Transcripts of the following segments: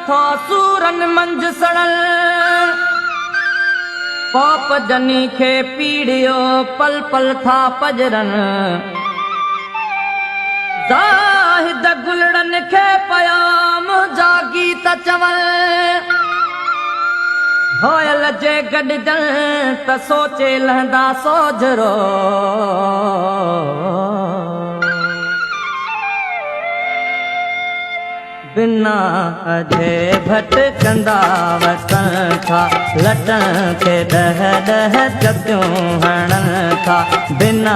थो सूरन मंझ सड़ल पाप जनी खे पीड़ियो पल पल था पजरन ज़ाहिद गुलड़न खे पयाम जागी त चवल होयल जे गॾजन त सोचे लहंदा सोजरो बिना अजे भटकंदा वतन था लटन के दह दह चतियूं हणन था बिना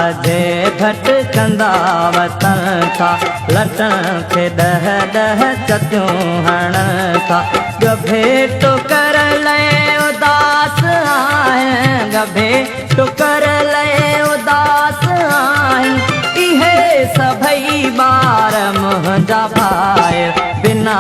अजे भटकंदा वतन था लटन के दह दह चतियूं हणन था गभे तो कर ले उदास आए गभे तो कर ले उदास आए इहे सभई बार मुंहिंजा भाई बिना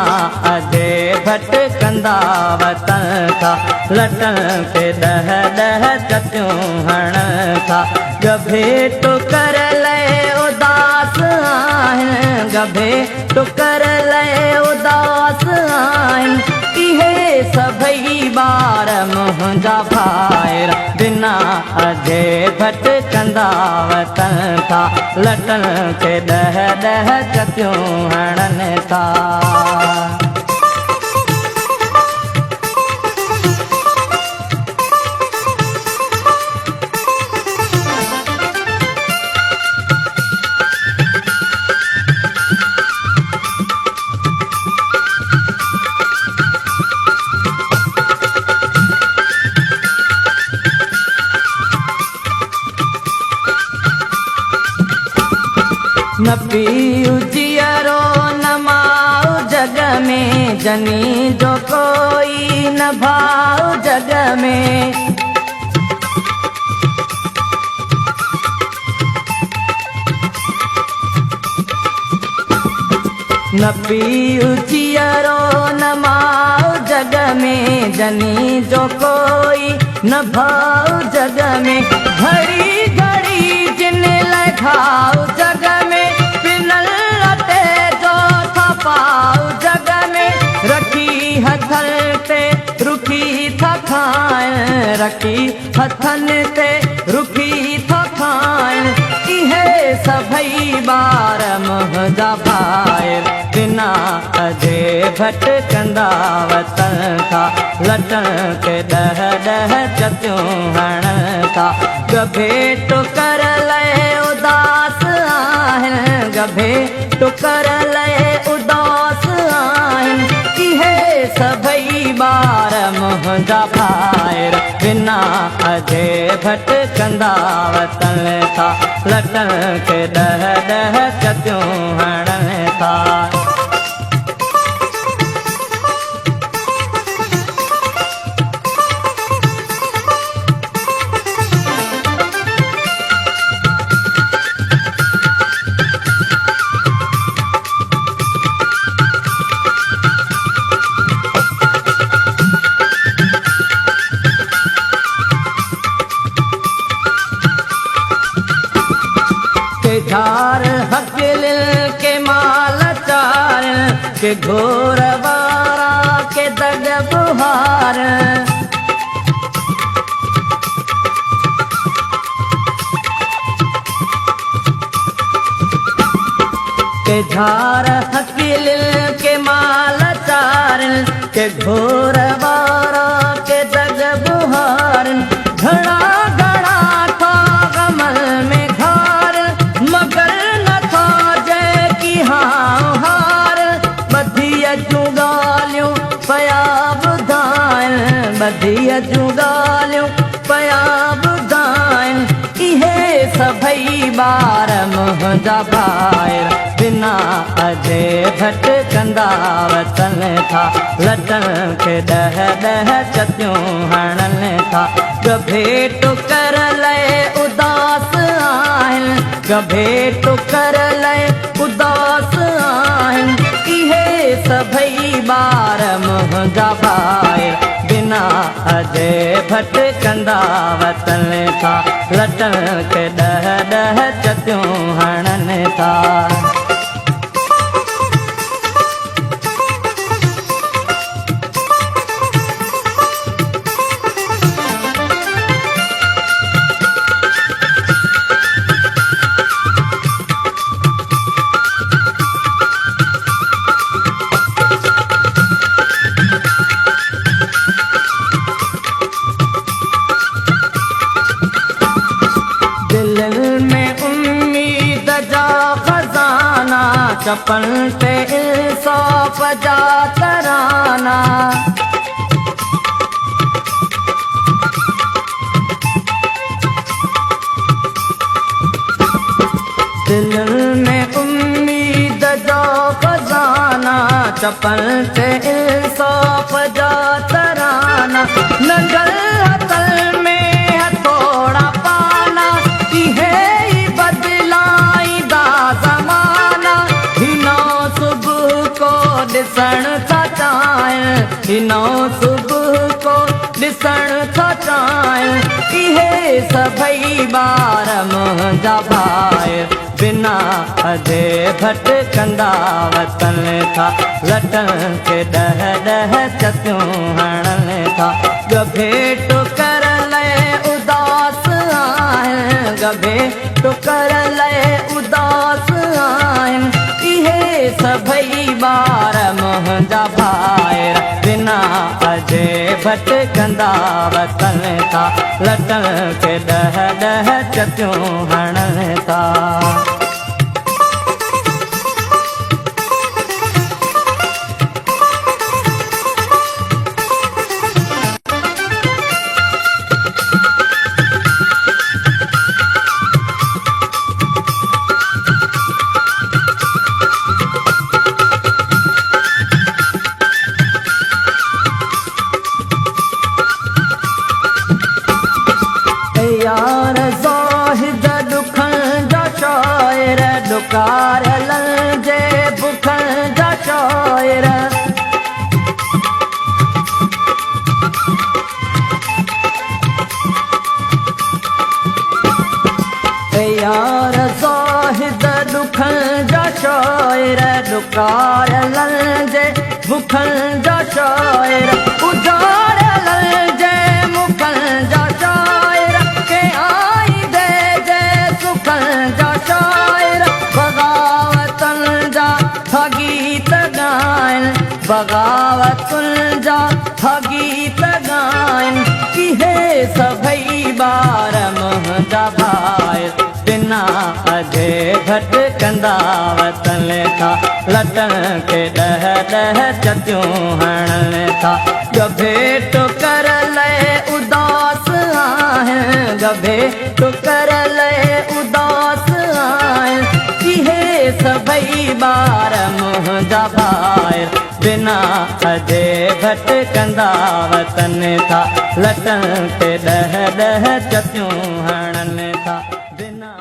अजे भटकंदा वतन था लटन के दह दह चतियूं हणन था गभे तो कर ले उदास आहिनि गभे तो कर ले उदास आहिनि इहे सभई बार मुंहिंजा भाइर बिना अजे भटकंदा वतन था लटन के दह दह चतियूं हणन था न पीऊ जियरो न माऊ जग में जनी जो कोई न भाऊ जग में न पीऊ जियरो न माऊ जग में जनी जो कोई न भाऊ जग में घड़ी घड़ी जिन लगाऊ जग में पाऊ जग में रखी हथन ते रुखी था खाइण रखी हथन ते रुखी था खाइण इहे सभई बार मुंहिंजा भाइर बिना अजे भटकंदा वतन था लटन के दह दह चतियूं हणन था गभे तो कर ले उदास आहिनि गभे तो कर ले उदास आहिनि इहे सभई बार मुंहिंजा भाइर बिना अजे भटकंदा वतन था लटन के दह दह चतियूं हणन था झार हकिल के माल चार के घोर वारा के दग बुहार के झार हकिल के माल चार के घोर वारा के दग बुहार घड़ा घड़ा था कमल में मगर न था जय की हार बधिया जूं ॻाल्हियूं पया ॿुधाइनि बधिया जूं ॻाल्हियूं पया ॿुधाइनि इहे सभई बार मुंहिंजा भाइर बिना अजे भटकंदा वतन था लटन के दह दह चतियूं हणन था गभे तो कर ले उदास आहिनि गभे तो कर ले उदास आहिनि इहे सभई बार मुंहिंजा भाइर बिना अजे भटकंदा वतन था लटन के दह दह चतियूं हणन था चपन ते इंसाफ जा तराना। दिल में उम्मीद जो खजाना, चपन ते इंसाफ जा तराना। नंगल अकल में है थोड़ा पाना, इहे ही बदलाई दा जमाना। हिनो सुबह को ॾिसण था चाहिनि, हिनो सुबह को ॾिसण था चाहिनि। इहे सभई ॿार मुंहिंजा भाई, बिना अधे भटकंदा वतन था। लटन के ॾह ॾह चतियूं हणनि था। गभे टुकर लए उदास आहिनि, गभे टुकर लए उदास आहिनि। इहे सभई ॿार मुंहिंजा भाइर, बिना अधे भटकंदा वतन था। लटन के ॾह ॾह चतियूं हणनि था। यार ज़ाहिद दुखन जा शायर, डुकारलन जे बुखन जा शायर। यार ज़ाहिद दुखन जा शायर, डुकारलन जे बुखन जा शायर। उजाड़लन जे मुखन जा शायर, के आई दे जे सुखन जा शायर। बगावतन जा था गीत गाइन, बगावतन जा था गीत गाइन। इहे सभई ॿार मुंहिंजा भाई, बिना अधे भटकंदा वतन था। लटन के ॾह ॾह चतियूं हणनि था। गभे टुकर लए उदास आहिनि, गभे टुकर लए उदास आहिनि। इहे सभई ॿार मुंहिंजा भाई, बिना अधे भटकंदा वतन था। लटन के ॾह ॾह चतियूं हणनि था। बिना